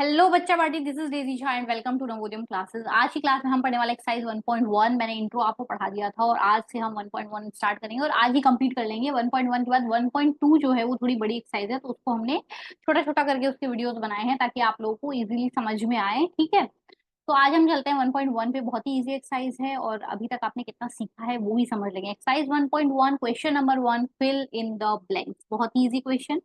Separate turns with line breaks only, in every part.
Hello बच्चा party, this is Daisy Jha and welcome to Navodayam classes. आज की क्लास में हम पढ़ने वाले एक्सरसाइज 1.1। मैंने इंट्रो आपको पढ़ा दिया था और आज से हम 1.1 स्टार्ट करेंगे और आज ही कंप्लीट कर लेंगे। 1.1 के बाद 1.2 जो है वो थोड़ी बड़ी एक्सरसाइज है, तो उसको हमने छोटा छोटा करके उसके वीडियोस बनाए हैं ताकि आप लोगों को इजीली समझ में आए। ठीक है, तो आज हम चलते हैं 1.1 पे। बहुत ही इजी एक्सरसाइज है और अभी तक आपने कितना सीखा है वो भी समझ लेंगे। Exercise 1.1, question number 1, fill in the blanks. बहुत ही easy question,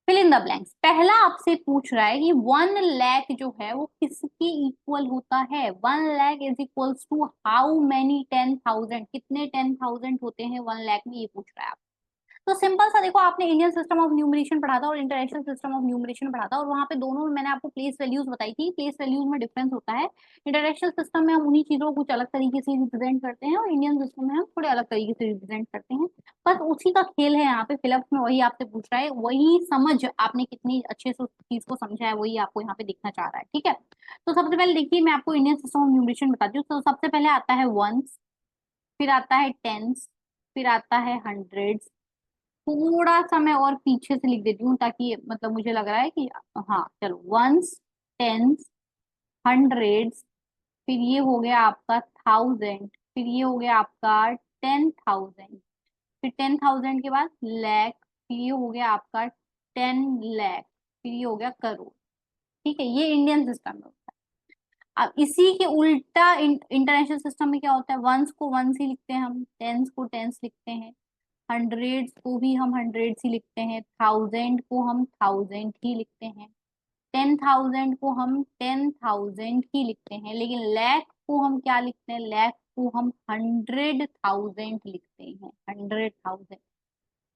fill in the blanks. पहला आपसे पूछ रहा है कि 1 लाख जो है वो किसके इक्वल होता है। 1 lakh is equals to how many 10,000। कितने 10,000 होते हैं 1 लाख में, ये पूछ रहा है। तो सिंपल सा देखो, आपने इंडियन सिस्टम ऑफ न्यूमरेशन पढ़ा था और इंटरनेशनल सिस्टम ऑफ न्यूमरेशन पढ़ा था और वहां पे दोनों में मैंने आपको प्लेस वैल्यूज बताई थी। प्लेस वैल्यूज में डिफरेंस होता है। इंटरनेशनल सिस्टम में हम उन्हीं चीजों को कुछ अलग तरीके से रिप्रेजेंट करते हैं और इंडियन सिस्टम में हम थोड़े अलग तरीके से रिप्रेजेंट करते हैं। बस उसी का खेल है यहाँ पे। फिलअप में वही आपसे पूछ रहा है, वही समझ आपने कितनी अच्छे से उस चीज को समझा है वही आपको यहाँ पे दिखना चाह रहा है। ठीक है, तो सबसे पहले देखिए, मैं आपको इंडियन सिस्टम ऑफ न्यूमरेशन बताती हूँ। तो सबसे पहले आता है वंस, फिर आता है टेंस, फिर आता है हंड्रेड्स। थोड़ा सा मैं और पीछे से लिख देती हूँ ताकि मतलब मुझे लग रहा है कि हाँ चलो, वंस, टेंस, हंड्रेड्स, फिर ये हो गया आपका थाउजेंड, फिर ये हो गया आपका 10,000, फिर 10,000 के बाद लैख, फिर ये हो गया आपका 10 लाख, फिर ये हो गया करोड़। ठीक है, ये इंडियन सिस्टम में होता है। अब इसी के उल्टा इंटरनेशनल सिस्टम में क्या होता है, वंस को वंस ही लिखते हैं हम, टेंस को टेंस लिखते हैं, हंड्रेड्स को भी हम हंड्रेड्स ही लिखते हैं, थाउजेंड को हम थाउजेंड ही लिखते हैं, 10,000 को हम 10,000 ही लिखते हैं। लेकिन लैख को हम क्या लिखते हैं, लैख को हम 100,000 लिखते हैं, 100,000।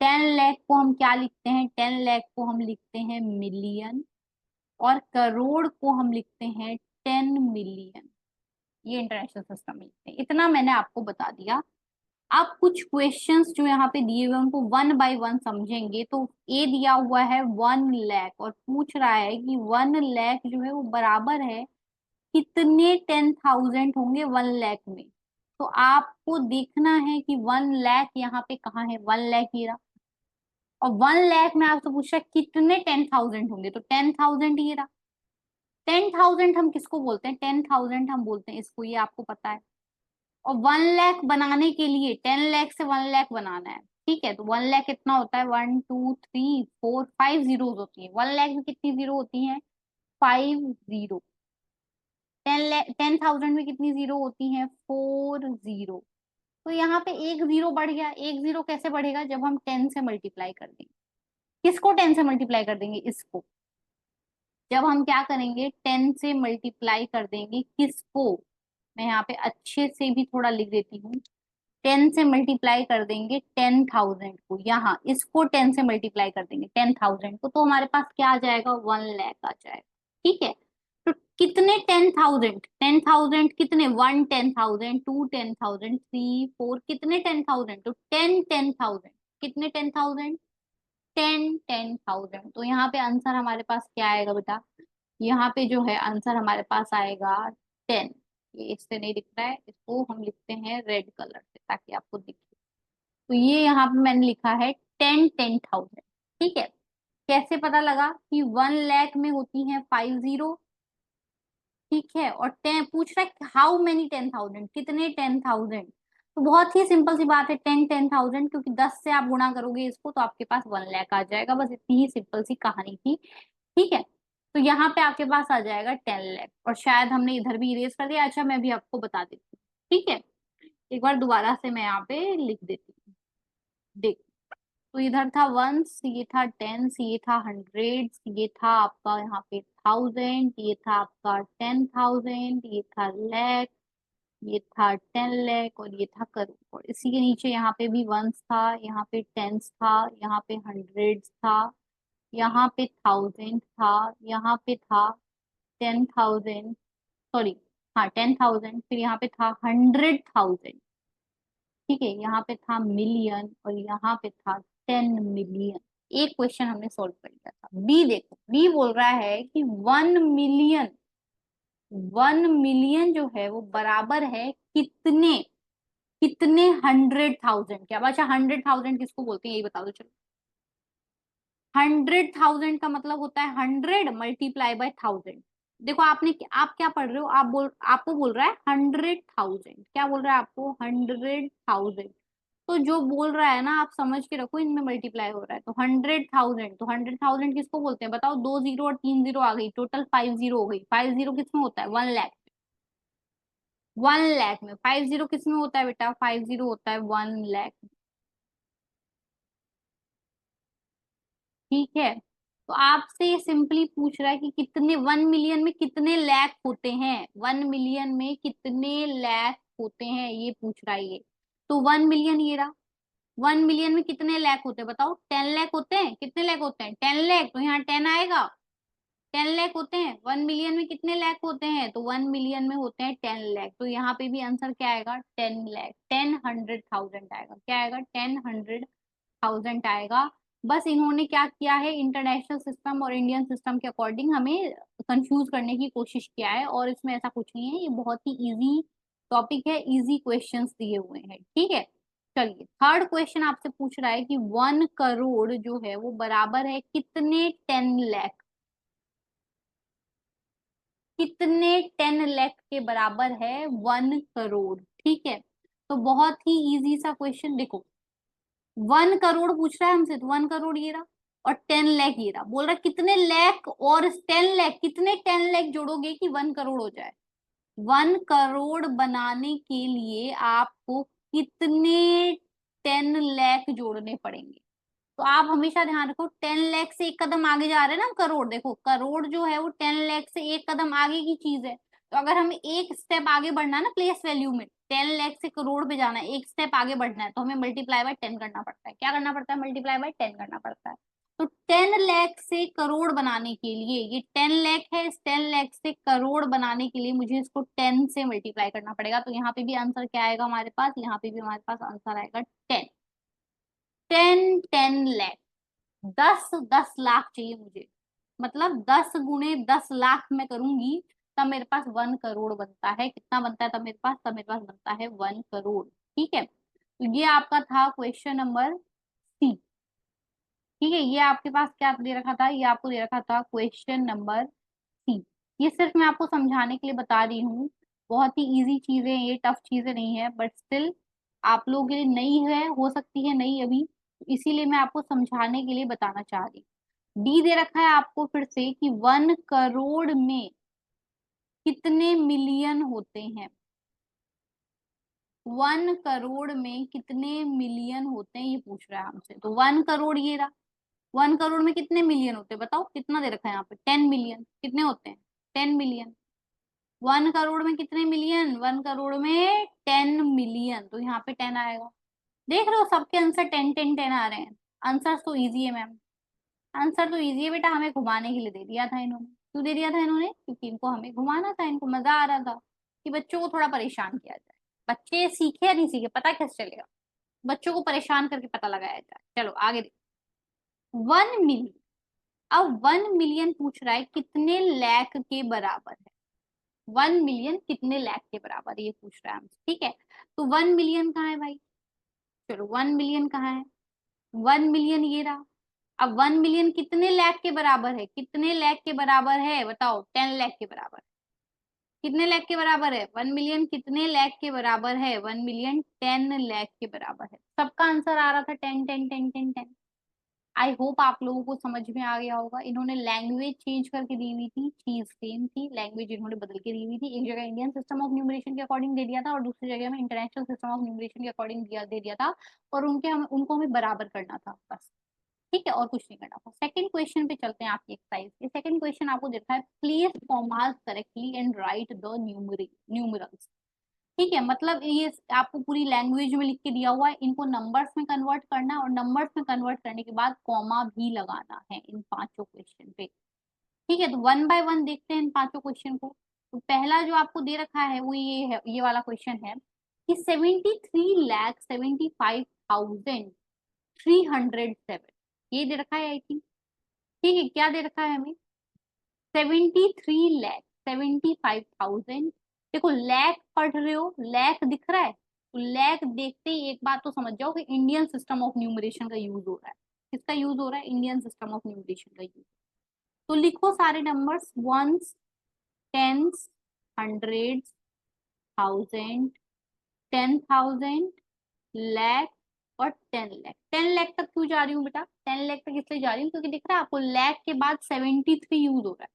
10 लाख को हम क्या लिखते हैं, 10 लाख को हम लिखते हैं मिलियन, और करोड़ को हम लिखते हैं 10 मिलियन। ये इंटरनेशनल सिस्टम में लिखते हैं। इतना मैंने आपको बता दिया। आप कुछ क्वेश्चंस जो यहाँ पे दिए हुए हैं उनको वन बाय वन समझेंगे। तो ए दिया हुआ है 1 लाख और पूछ रहा है कि 1 लाख जो है वो बराबर है कितने 10,000 होंगे 1 लाख में। तो आपको देखना है कि 1 लाख यहाँ पे कहाँ है, 1 लाख ये रहा, और 1 लाख में आपसे पूछ रहा है कितने 10,000 होंगे, तो 10,000 ये रहा। 10,000 हम किसको बोलते हैं, 10,000 हम बोलते हैं इसको, ये आपको पता है। और 1 लाख बनाने के लिए 10 लाख से 1 लाख बनाना है। ठीक है, तो 1 लाख कितना होता है, 1 2 3 4 5 जीरोस होती है। 1 लाख में कितनी जीरो होती है, 5 जीरो। 10 लाख 10,000 में कितनी जीरो होती है, 4 जीरो। तो यहाँ पे एक जीरो बढ़ गया। एक जीरो कैसे बढ़ेगा, जब हम 10 से मल्टीप्लाई कर देंगे। किसको 10 से मल्टीप्लाई कर देंगे, इसको। जब हम क्या करेंगे, 10 से मल्टीप्लाई कर देंगे किसको, मैं यहाँ पे अच्छे से भी थोड़ा लिख देती हूँ। 10 से मल्टीप्लाई कर देंगे 10,000 को, यहाँ इसको 10 से मल्टीप्लाई कर देंगे 10,000 को, तो हमारे पास क्या आ जाएगा, 1 लाख आ जाएगा। ठीक है, तो कितने 10,000, 10,000 कितने, 1 10,000, 2 10,000, 3 4, कितने 10,000, तो 10 10,000, कितने 10,000, 10 10,000। तो यहाँ पे आंसर हमारे पास क्या आएगा बेटा, यहाँ पे जो है आंसर हमारे पास आएगा 10। ये इससे नहीं दिख रहा है, इसको हम लिखते हैं रेड कलर से ताकि आपको दिखे। तो ये यहाँ पे मैंने लिखा है 10 10,000। ठीक है, कैसे पता लगा कि 1 लाख में होती है 5 जीरो। ठीक है, और 10 पूछ रहा है हाउ मेनी 10,000, कितने 10,000। तो बहुत ही सिंपल सी बात है, 10 10,000, क्योंकि 10 से आप गुणा करोगे इसको तो आपके पास 1 लाख आ जाएगा। बस इतनी ही सिंपल सी कहानी थी। ठीक है, तो यहाँ पे आपके पास आ जाएगा 10 लाख, और शायद हमने इधर भी इरेज कर दिया। अच्छा, मैं भी आपको बता देती हूँ। ठीक है, एक बार दोबारा से मैं यहाँ पे लिख देती हूँ। देख, तो इधर था वंस, ये था टेंस, ये था हंड्रेड्स, ये था आपका यहाँ पे थाउजेंड, ये था आपका 10,000, ये था लैख, ये था 10 लाख, और ये था करोड़। और इसी के नीचे यहाँ पे भी वंस था, यहाँ पे टेंस था, यहाँ पे हंड्रेड्स था, यहाँ पे थाउजेंड था, यहाँ पे था 10,000, सॉरी, हाँ 10,000, फिर यहाँ पे था 100,000। ठीक है, यहाँ पे था मिलियन, और यहाँ पे था 10 मिलियन। एक क्वेश्चन हमने सॉल्व कर लिया था। बी देखो, बी बोल रहा है कि 1 मिलियन, 1 मिलियन जो है वो बराबर है कितने, कितने 100,000 के। अब अच्छा, 100,000 किसको बोलते हैं यही बता दो चलो। 100,000 का मतलब होता है 100 × 1000। देखो आपने, आप क्या पढ़ रहे हो, आपको बोल रहा है 100,000, क्या बोल रहा है आपको, 100,000। तो जो बोल रहा है ना, आप समझ के रखो, इनमें मल्टीप्लाई हो रहा है। तो 100,000, तो 100,000 किसको बोलते हैं बताओ, 2 जीरो और 3 जीरो आ गई, टोटल 5 जीरो हो गई। 5 जीरो किसमें होता है, 1 लाख। 1 लाख में 5 जीरो किसमें होता है बेटा, 5 जीरो होता है 1 लाख। ठीक है। तो आपसे ये सिंपली पूछ रहा है कि कितने, 1 मिलियन में कितने लैख होते हैं, 1 मिलियन में कितने लैख होते हैं, ये पूछ रहा है ये। तो 1 मिलियन ये रहा, 1 मिलियन में कितने लैख होते हैं बताओ, 10 लाख होते हैं। कितने लाख होते हैं, 10 लाख, तो यहाँ 10 आएगा। 10 लाख होते हैं, 1 मिलियन में कितने लाख होते हैं, तो 1 मिलियन में होते हैं 10 लाख। तो यहाँ पे भी आंसर क्या आएगा, 10 लाख, 100,000 आएगा। क्या आएगा, 100,000 आएगा। बस इन्होंने क्या किया है, इंटरनेशनल सिस्टम और इंडियन सिस्टम के अकॉर्डिंग हमें कंफ्यूज करने की कोशिश किया है, और इसमें ऐसा कुछ नहीं है, ये बहुत ही इजी टॉपिक है, इजी क्वेश्चंस दिए हुए हैं। ठीक है। चलिए, थर्ड क्वेश्चन आपसे पूछ रहा है कि 1 करोड़ जो है वो बराबर है कितने 10 लाख, कितने 10 लाख के बराबर है 1 करोड़। ठीक है। तो बहुत ही इजी सा क्वेश्चन, देखो 1 करोड़ पूछ रहा है हमसे, तो 1 करोड़ ये रहा, और 10 लाख ये रहा। बोल रहा है कितने लाख और 10 लाख, कितने 10 लाख जोड़ोगे कि 1 करोड़ हो जाए। 1 करोड़ बनाने के लिए आपको कितने 10 लाख जोड़ने पड़ेंगे। तो आप हमेशा ध्यान रखो, 10 लाख से एक कदम आगे जा रहे हैं ना हम, करोड़, देखो करोड़ जो है वो 10 लाख से एक कदम आगे की चीज है। तो अगर हमें एक स्टेप आगे बढ़ना है ना प्लेस वैल्यू में, 10 लाख से करोड़ पे जाना है, एक स्टेप आगे बढ़ना है, तो हमें मल्टीप्लाई बाय 10 करना पड़ता है। क्या करना पड़ता है, मल्टीप्लाई बाय 10 करना पड़ता है। तो 10 लाख से करोड़ बनाने के लिए, ये 10 लाख है, इस 10 लाख से करोड़ बनाने के लिए मुझे इसको 10 से मल्टीप्लाई करना पड़ेगा। तो यहाँ पे भी आंसर क्या आएगा हमारे पास, यहाँ पे भी हमारे पास आंसर आएगा 10। 10 लाख, 10 10 लाख चाहिए मुझे, मतलब 10 × 10 लाख में करूंगी, तब मेरे पास 1 करोड़ बनता है। कितना बनता है तब मेरे पास, तब मेरे पास बनता है 1 करोड़। ठीक है। तो ये आपका था क्वेश्चन नंबर सी। ठीक है, ये आपके पास क्या दे रखा था, ये आपको दे रखा था क्वेश्चन नंबर सी। ये सिर्फ मैं आपको समझाने के लिए बता रही हूँ, बहुत ही इजी चीजें, ये टफ चीजें नहीं है, बट स्टिल आप लोगों के लिए नई है, हो सकती है नई अभी, इसीलिए मैं आपको समझाने के लिए बताना चाह रही हूँ। डी दे रखा है आपको फिर से कि 1 करोड़ में कितने मिलियन होते हैं, 1 करोड़ में कितने मिलियन होते हैं, ये पूछ रहा है हमसे। तो 1 करोड़ ये रहा, 1 करोड़ में कितने मिलियन होते हैं बताओ, कितना दे रखा है यहाँ पे, 10 मिलियन। कितने होते हैं, 10 मिलियन। 1 करोड़ में कितने मिलियन, 1 करोड़ में 10 मिलियन, तो यहाँ पे 10 आएगा। देख रहे हो सबके आंसर 10 10 10 आ रहे हैं। आंसर तो इजी है मैम, आंसर तो इजी है बेटा, हमें घुमाने के लिए दे दिया था इन्होंने। क्यों दे दिया था इन्होंने, क्योंकि इनको हमें घुमाना था, इनको मजा आ रहा था कि बच्चों को थोड़ा परेशान किया जाए। बच्चे सीखे या नहीं सीखे पता कैसे चलेगा, बच्चों को परेशान करके पता लगाया जाए। चलो आगे देखो। 1 मिलियन, अब 1 मिलियन पूछ रहा है कितने लाख के बराबर है, 1 मिलियन कितने लाख के बराबर है, ये पूछ रहा है हमसे। ठीक है। तो 1 मिलियन कहाँ है भाई, चलो 1 मिलियन कहाँ है, 1 मिलियन ये रहा। अब 1 मिलियन कितने लाख के बराबर है, कितने लाख के बराबर है बताओ, 10 लाख के बराबर है। कितने लाख के बराबर है, 1 मिलियन कितने लाख के बराबर है, 1 मिलियन 10 लाख के बराबर है। सबका आंसर आ रहा था 10 10 10 10 10। आई होप आप लोगों को समझ में आ गया होगा। इन्होंने लैंग्वेज चेंज करके दी हुई थी, चीज सेम थी, लैंग्वेज इन्होंने बदल के दी हुई थी। एक जगह इंडियन सिस्टम ऑफ न्यूमरेशन के अकॉर्डिंग दे दिया था, और दूसरी जगह में इंटरनेशनल सिस्टम ऑफ न्यूमरेशन के अकॉर्डिंग दे दिया था, और उनको हमें बराबर करना था बस। ठीक है, और कुछ नहीं करना था। सेकंड क्वेश्चन पे चलते हैं आपकी एक्सरसाइज के। सेकंड क्वेश्चन आपको देखा है, place commas correctly and write the numerals. ठीक है, मतलब ये आपको पूरी लैंग्वेज में लिख के दिया हुआ है, इनको नंबर्स में कन्वर्ट करना है, और नंबर्स में कन्वर्ट करने के बाद कॉमा भी लगाना है इन पांचों क्वेश्चन पे। ठीक है, तो वन बाय वन देखते हैं इन पांचों क्वेश्चन को। तो पहला जो आपको दे रखा है वो ये है, ये वाला क्वेश्चन है कि 73,75,307, ये दे रखा है आई थिंक। ठीक है, क्या दे रखा है हमें, 73,75,000। देखो लैख पढ़ रहे हो, लैख दिख रहा है, तो लैख देखते ही एक बात तो समझ जाओ कि इंडियन सिस्टम ऑफ न्यूमरेशन का यूज हो रहा है। किसका यूज हो रहा है, इंडियन सिस्टम ऑफ न्यूमरेशन का यूज। तो लिखो सारे numbers, ones, tens, hundreds, thousand, 10,000, lakh और 10 लाख। 10 लाख तक क्यों जा रही हूँ बेटा, 10 लाख तक इसलिए जा रही हूँ क्योंकि दिख रहा है आपको लाख के बाद 73 यूज हो रहा है,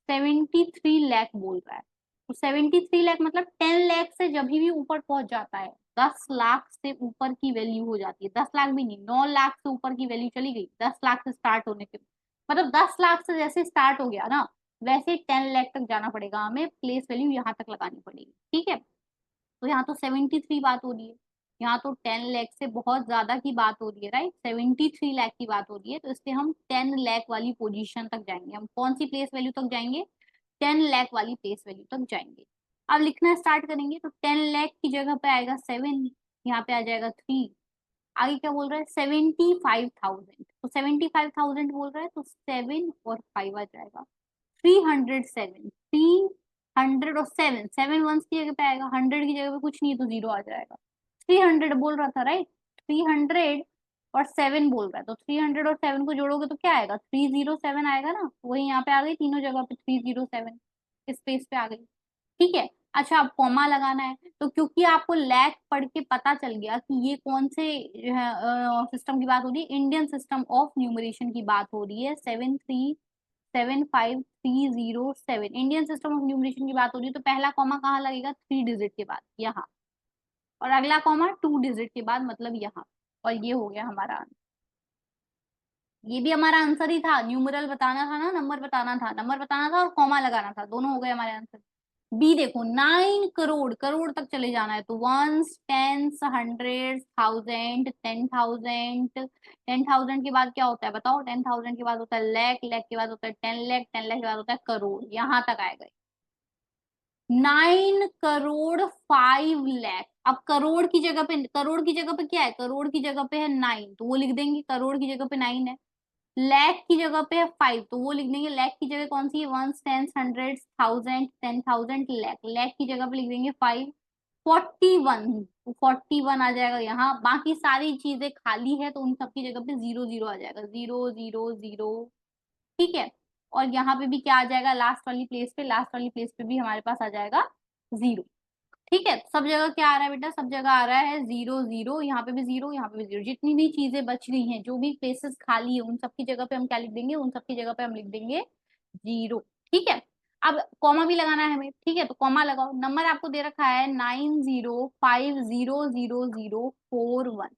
73 लाख बोल रहा है। तो 73 लाख मतलब 10 लाख से जब भी ऊपर पहुंच जाता है, 10 लाख से ऊपर की वैल्यू हो जाती है, 10 लाख भी नहीं, 9 लाख से ऊपर की वैल्यू चली गई 10 लाख से स्टार्ट होने के, मतलब 10 लाख से जैसे स्टार्ट हो गया ना, वैसे 10 लाख तक जाना पड़ेगा हमें, प्लेस वैल्यू यहाँ तक लगानी पड़ेगी, ठीक है। तो यहाँ तो 73 बात हो रही है, यहाँ तो 10 लाख से बहुत ज्यादा की बात हो रही है, राइट, 73 लाख की बात हो रही है, तो इसलिए हम 10 लाख वाली पोजीशन तक जाएंगे, हम कौन सी प्लेस वैल्यू तक जाएंगे, 10 लाख वाली प्लेस वैल्यू तक जाएंगे। अब लिखना स्टार्ट करेंगे, तो 10 लाख की जगह पे आएगा 7, यहाँ पे आ जाएगा 3, आगे क्या बोल रहा है 75,000, तो 75,000 बोल रहा है, तो 7 और 5 आ जाएगा, 307, 307, 7 वंस की जगह पे आएगा, 100 की जगह पे कुछ नहीं है तो 0 आ जाएगा, 300 बोल रहा था, राइट, 300 और 7 बोल रहा है, तो 300 और 7 को जोड़ोगे तो क्या आएगा, 307 आएगा ना, वही यहाँ पे आ गई, तीनों जगह पे 307 स्पेस पे आ गई, ठीक है। अच्छा, अब कॉमा लगाना है, तो क्योंकि आपको लैक पढ़ के पता चल गया कि ये कौन से सिस्टम की बात हो रही है, इंडियन सिस्टम ऑफ न्यूमरेशन की बात हो रही है, 7375,307 इंडियन सिस्टम ऑफ न्यूमरेशन की बात हो रही है, तो पहला कॉमा कहाँ लगेगा, 3 डिजिट के बाद यहाँ, और अगला कॉमा 2 डिजिट के बाद, मतलब यहाँ, और ये हो गया हमारा आंसर। ये भी हमारा आंसर ही था, न्यूमरल बताना था ना, नंबर बताना था, नंबर बताना था और कॉमा लगाना था, दोनों हो गए हमारे आंसर। बी देखो, 9 करोड़, करोड़ तक चले जाना है, तो वंस, टेंस, हंड्रेड, थाउजेंड, 10,000, 10,000 के बाद क्या होता है बताओ, 10,000 के बाद होता है लाख, लाख के बाद होता है 10 लाख, 10 लाख के बाद होता है करोड़, यहाँ तक आएगा 9 करोड़ 5 लाख। अब करोड़ की जगह पे क्या है, करोड़ की जगह पे है 9, तो वो लिख देंगे, करोड़ की जगह पे 9 है, लाख की जगह पे है 5, तो वो लिख देंगे, लाख की जगह कौन सी है, ones, tens, hundred, thousand, 10,000, lakh, lakh की जगह पे लिख देंगे 5, 41, 41 आ जाएगा यहाँ, बाकी सारी चीजें खाली है तो उन सबकी जगह पे 0 0 आ जाएगा, 0 0 0, ठीक है। और यहाँ पे भी क्या आ जाएगा, लास्ट वाली प्लेस पे, लास्ट वाली प्लेस पे भी हमारे पास आ जाएगा 0, ठीक है। सब जगह क्या आ रहा है बेटा, सब जगह आ रहा है 0 0, यहाँ पे भी 0, यहाँ पे भी 0, जितनी भी चीजें बच गई हैं, जो भी प्लेसेस खाली है, उन सबकी जगह पे हम क्या लिख देंगे, उन सबकी जगह पे हम लिख देंगे 0, ठीक है। अब कॉमा भी लगाना है हमें, ठीक है, तो कॉमा लगाओ, नंबर आपको दे रखा है 90500041,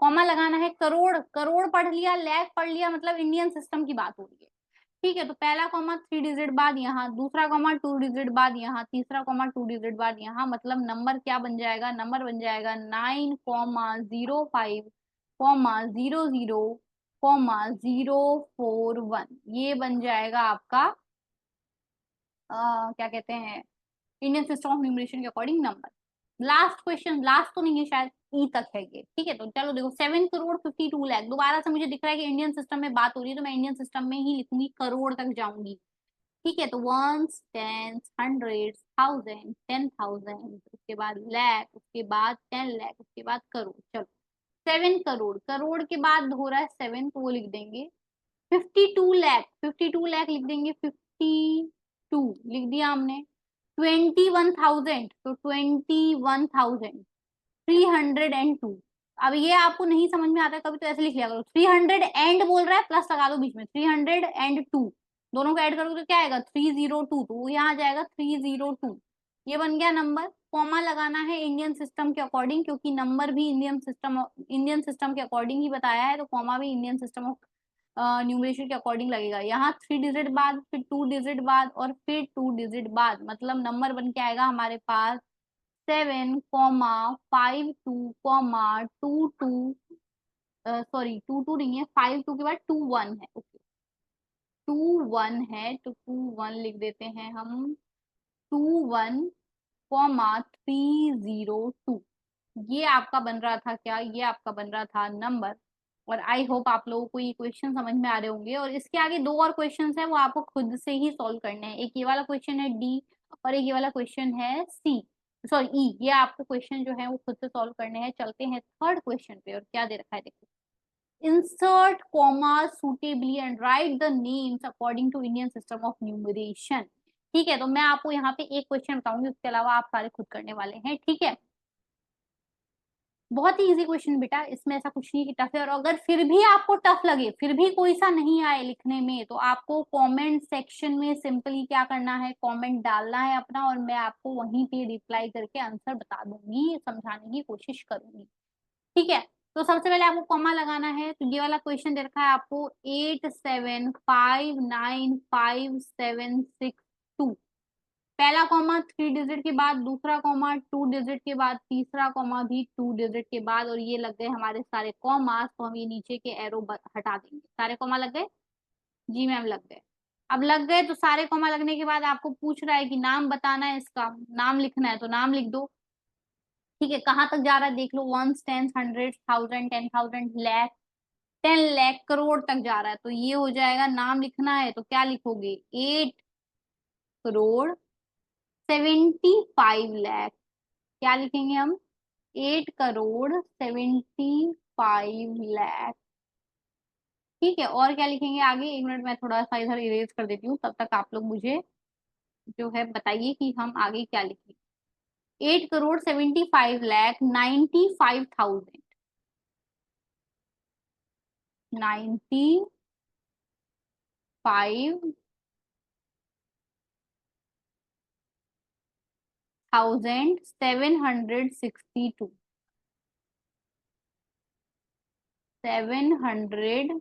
कॉमा लगाना है, करोड़, करोड़ पढ़ लिया, लाख पढ़ लिया, मतलब इंडियन सिस्टम की बात हो रही है, ठीक है। तो पहला कॉमा 3 डिजिट बाद यहाँ, दूसरा कॉमा 2 डिजिट बाद यहाँ, तीसरा कॉमा 2 डिजिट बाद यहाँ, मतलब नंबर क्या बन जाएगा, नंबर बन जाएगा 9,05,00,0,041, ये बन जाएगा आपका क्या कहते हैं, इंडियन सिस्टम ऑफ न्यूमरेशन के according number. Last question, last तो नहीं है शायद, ई तक है ये, ठीक है। तो चलो देखो, 7 करोड़ 52 लाख, दोबारा से मुझे दिख रहा है कि इंडियन सिस्टम में बात हो रही है, तो मैं इंडियन सिस्टम में ही लिखूंगी, करोड़ तक जाऊंगी, ठीक है। तो वंस, टेंस, हंड्रेड, थाउजेंड, 10,000, उसके बाद लाख, उसके बाद 10 लाख, उसके बाद करोड़, चलो 7 करोड़, करोड़ के बाद हो रहा है 7, तो वो लिख देंगे 52 लाख, 52 लाख लिख देंगे, 52 लिख दिया हमने, 21,000, तो 21,302। अब ये आपको नहीं समझ में आता है कभी, तो ऐसे लिख लिया करो, 300 बोल रहा है, प्लस लगा दो बीच में, 302, दोनों को ऐड करोगे तो क्या आएगा, 302, तो यहाँ आ जाएगा 302, ये बन गया नंबर। कॉमा लगाना है इंडियन सिस्टम के अकॉर्डिंग, क्योंकि नंबर भी इंडियन सिस्टम के अकॉर्डिंग ही बताया है, तो कॉमा भी इंडियन सिस्टम ऑफ न्यूमरेशन के अकॉर्डिंग लगेगा, यहाँ 3 डिजिट बाद, फिर 2 डिजिट बाद, और फिर 2 डिजिट बाद, मतलब नंबर बन के आएगा हमारे पास 7,52,22, सॉरी 22 नहीं है, 52 के बाद 21 है, ओके, 21 है, तो 21 लिख देते हैं हम, 21,302, ये आपका बन रहा था क्या, ये आपका बन रहा था नंबर। और आई होप आप लोगों को ये क्वेश्चन समझ में आ रहे होंगे, और इसके आगे दो और क्वेश्चंस है, वो आपको खुद से ही सॉल्व करने हैं, एक ये वाला क्वेश्चन है डी, और एक ये वाला क्वेश्चन है सी, सॉरी ई, ये आपको क्वेश्चन जो है वो खुद से सॉल्व करने हैं। चलते हैं थर्ड क्वेश्चन पे, और क्या दे रखा है देखो, insert comma suitably and write the names according to Indian system of numeration. ठीक है, तो मैं आपको यहाँ पे एक क्वेश्चन बताऊंगी, उसके अलावा आप सारे खुद करने वाले हैं। ठीक है, बहुत ही इजी क्वेश्चन बेटा, इसमें ऐसा कुछ नहीं कि टफ है। और अगर फिर भी आपको टफ लगे, फिर भी कोई सा नहीं आए लिखने में, तो आपको कमेंट सेक्शन में सिंपली क्या करना है, कमेंट डालना है अपना, और मैं आपको वहीं पे रिप्लाई करके आंसर बता दूंगी, समझाने की कोशिश करूंगी। ठीक है, तो सबसे पहले आपको कॉमा लगाना है। तो ये वाला क्वेश्चन दे रखा है आपको 87595762। पहला कॉमा 3 डिजिट के बाद, दूसरा कॉमा 2 डिजिट के बाद, तीसरा कॉमा भी 2 डिजिट के बाद, और ये लग गए हमारे सारे कॉमास। तो हम ये नीचे के एरो हटा देंगे। सारे कॉमा लग गए? जी मैम लग गए। अब लग गए तो सारे कॉमा लगने के बाद आपको पूछ रहा है कि नाम बताना है, इसका नाम लिखना है, तो नाम लिख दो। ठीक है, कहाँ तक जा रहा है देख लो, ones, tens, hundred, thousand, 10,000, lakh, 10 lakh, crore तक जा रहा है। तो ये हो जाएगा, नाम लिखना है तो क्या लिखोगे, 8 करोड़ 75 लाख। क्या लिखेंगे हम, 8 करोड़ 75 लाख। ठीक है, और क्या लिखेंगे आगे, एक मिनट मैं थोड़ा सा इधर इरेज कर देती हूँ, तब तक आप लोग मुझे जो है बताइए कि हम आगे क्या लिखें। 8 करोड़ 75 लाख 95,762। 762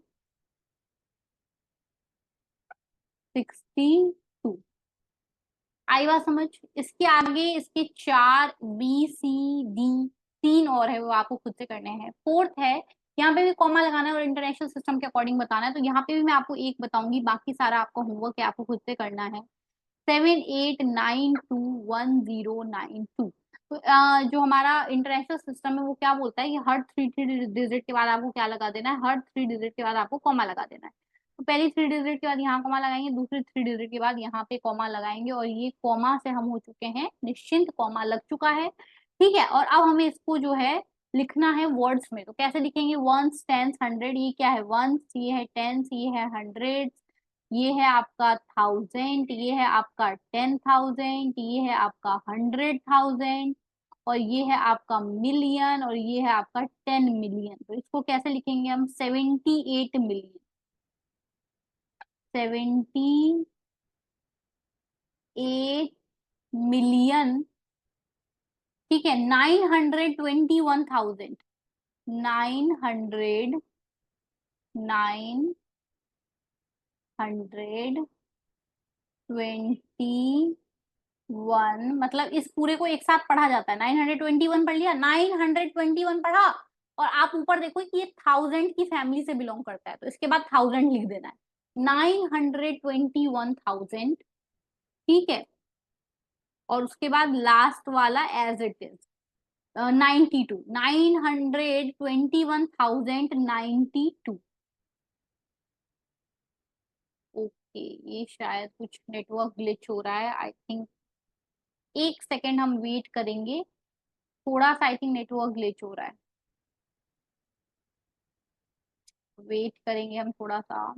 आई बात समझ। इसके आगे इसके चार, बी सी डी, तीन और है, वो आपको खुद से करने हैं। फोर्थ है, यहाँ पे भी कॉमा लगाना है और इंटरनेशनल सिस्टम के अकॉर्डिंग बताना है। तो यहाँ पे भी मैं आपको एक बताऊंगी, बाकी सारा आपका होमवर्क है, आपको खुद से करना है। 78921092। तो जो हमारा इंटरनेशनल सिस्टम है वो क्या बोलता है कि हर थ्री थ्री डिजिट के बाद आपको क्या लगा देना है, हर 3 डिजिट के बाद आपको कॉमा लगा देना है। तो पहली 3 डिजिट के बाद यहाँ कॉमा लगाएंगे, दूसरी 3 डिजिट के बाद यहाँ पे कॉमा लगाएंगे, और ये कॉमा से हम हो चुके हैं निश्चिंत, कॉमा लग चुका है। ठीक है, और अब हमें इसको जो है लिखना है वर्ड्स में। तो कैसे लिखेंगे, वंस, टेंस, हंड्रेड, ये क्या है, वंस, ये है टेंस, ये है हंड्रेड, ये है आपका थाउजेंड, ये है आपका 10,000, ये है आपका 100,000, और ये है आपका मिलियन, और ये है आपका 10 मिलियन। तो इसको कैसे लिखेंगे हम, 78 मिलियन, 78 मिलियन। ठीक है, 921,000, 921, मतलब इस पूरे को एक साथ पढ़ा जाता है। 921 पढ़ लिया, 921 पढ़ा, और आप ऊपर देखो कि ये थाउजेंड की फैमिली से बिलोंग करता है, तो इसके बाद थाउजेंड लिख देना है, 921,000। ठीक है, और उसके बाद लास्ट वाला एज इट इज 92, 921,092। ओके, ये शायद कुछ नेटवर्क ग्लिच हो रहा है, आई थिंक। एक सेकेंड हम वेट करेंगे, थोड़ा सा आई थिंक नेटवर्क ग्लिच हो रहा है, वेट करेंगे हम थोड़ा सा,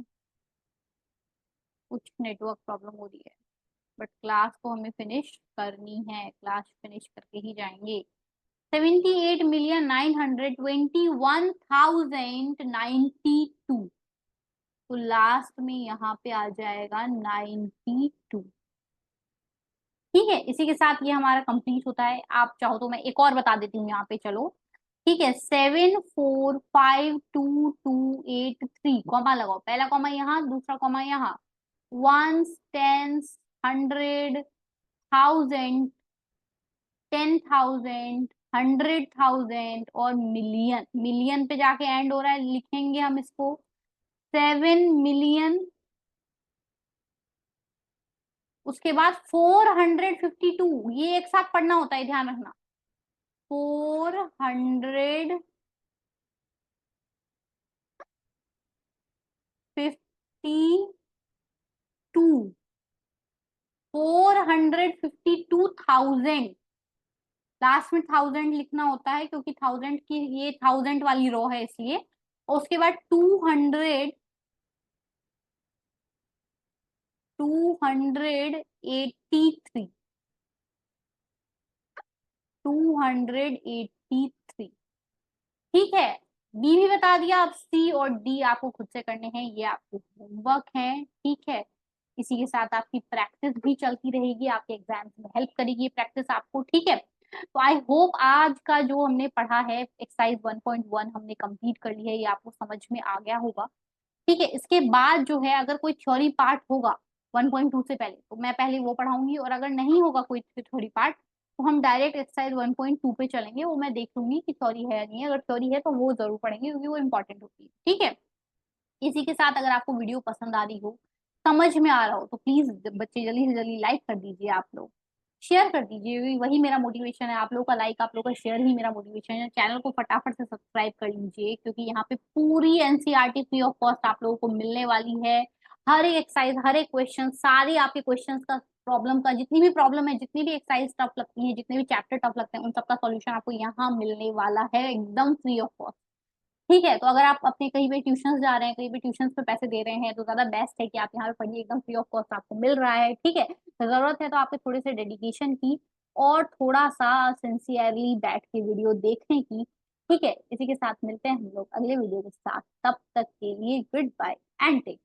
कुछ नेटवर्क प्रॉब्लम हो रही है। बट क्लास को हमें फिनिश करनी है, क्लास फिनिश करके ही जाएंगे। 78,921,092। तो लास्ट में यहाँ पे आ जाएगा 92। ठीक है, इसी के साथ ये हमारा कंप्लीट होता है। आप चाहो तो मैं एक और बता देती हूँ यहाँ पे, चलो। ठीक है, 745223, कॉमा लगाओ, पहला कॉमा यहाँ, दूसरा कॉमा यहाँ, वंस, टेंस, हंड्रेड, थाउजेंड, 10,000, 100,000, और मिलियन। मिलियन पे जाके एंड हो रहा है, लिखेंगे हम इसको 7 मिलियन। उसके बाद 452, ये एक साथ पढ़ना होता है, ध्यान रखना। 452, 452,000, लास्ट में थाउजेंड लिखना होता है, क्योंकि थाउजेंड की ये थाउजेंड वाली रो है इसलिए। और उसके बाद 283 283। ठीक है, बी भी बता दिया, अब सी और डी आपको खुद से करने हैं, ये आपके होमवर्क है। ठीक है, इसी के साथ आपकी प्रैक्टिस भी चलती रहेगी, आपके एग्जाम्स में हेल्प करेगी प्रैक्टिस आपको। ठीक है, तो आई होप आज का जो हमने पढ़ा है एक्सरसाइज 1.1 हमने कंप्लीट कर ली है, ये आपको समझ में आ गया होगा। ठीक है, इसके बाद जो है अगर कोई थ्योरी पार्ट होगा 1.2 से पहले, तो मैं पहले वो पढ़ाऊंगी, और अगर नहीं होगा कोई थ्योरी पार्ट तो हम डायरेक्ट एक्सरसाइज 1.2 पे चलेंगे। वो मैं देख लूंगी कि थ्योरी है या नहीं है, अगर थ्योरी है तो वो जरूर पढ़ेंगे क्योंकि वो इंपॉर्टेंट होती है। ठीक है, इसी के साथ अगर आपको वीडियो पसंद आ रही हो, समझ में आ रहा हो, तो प्लीज बच्चे जल्दी से जल्दी लाइक कर दीजिए, आप लोग शेयर कर दीजिए, वही मेरा मोटिवेशन है। आप लोगों का लाइक, आप लोगों का शेयर ही मेरा मोटिवेशन है। चैनल को फटाफट से सब्सक्राइब कर लीजिए, क्योंकि यहाँ पे पूरी एनसीईआरटी फ्री ऑफ कॉस्ट आप लोगों को मिलने वाली है। हर एक एक्सरसाइज, हर एक क्वेश्चन, सारी आपके क्वेश्चन का, प्रॉब्लम का, जितनी भी प्रॉब्लम है, जितनी भी एक्सरसाइज टफ लगती है, जितने भी चैप्टर टफ लगते हैं, उन सबका सॉल्यूशन आपको यहाँ मिलने वाला है एकदम फ्री ऑफ कॉस्ट। ठीक है, तो अगर आप अपने कहीं पे ट्यूशन जा रहे हैं, कहीं पे ट्यूशन पे पैसे दे रहे हैं, तो ज्यादा बेस्ट है कि आप यहाँ पे पढ़िए, एकदम फ्री ऑफ कॉस्ट आपको मिल रहा है। ठीक है, तो जरूरत है तो आपके थोड़े से डेडिकेशन की, और थोड़ा सा सिंसियरली बैठ के वीडियो देखने की। ठीक है, इसी के साथ मिलते हैं हम लोग अगले वीडियो के साथ, तब तक के लिए गुड बाय एंड टेक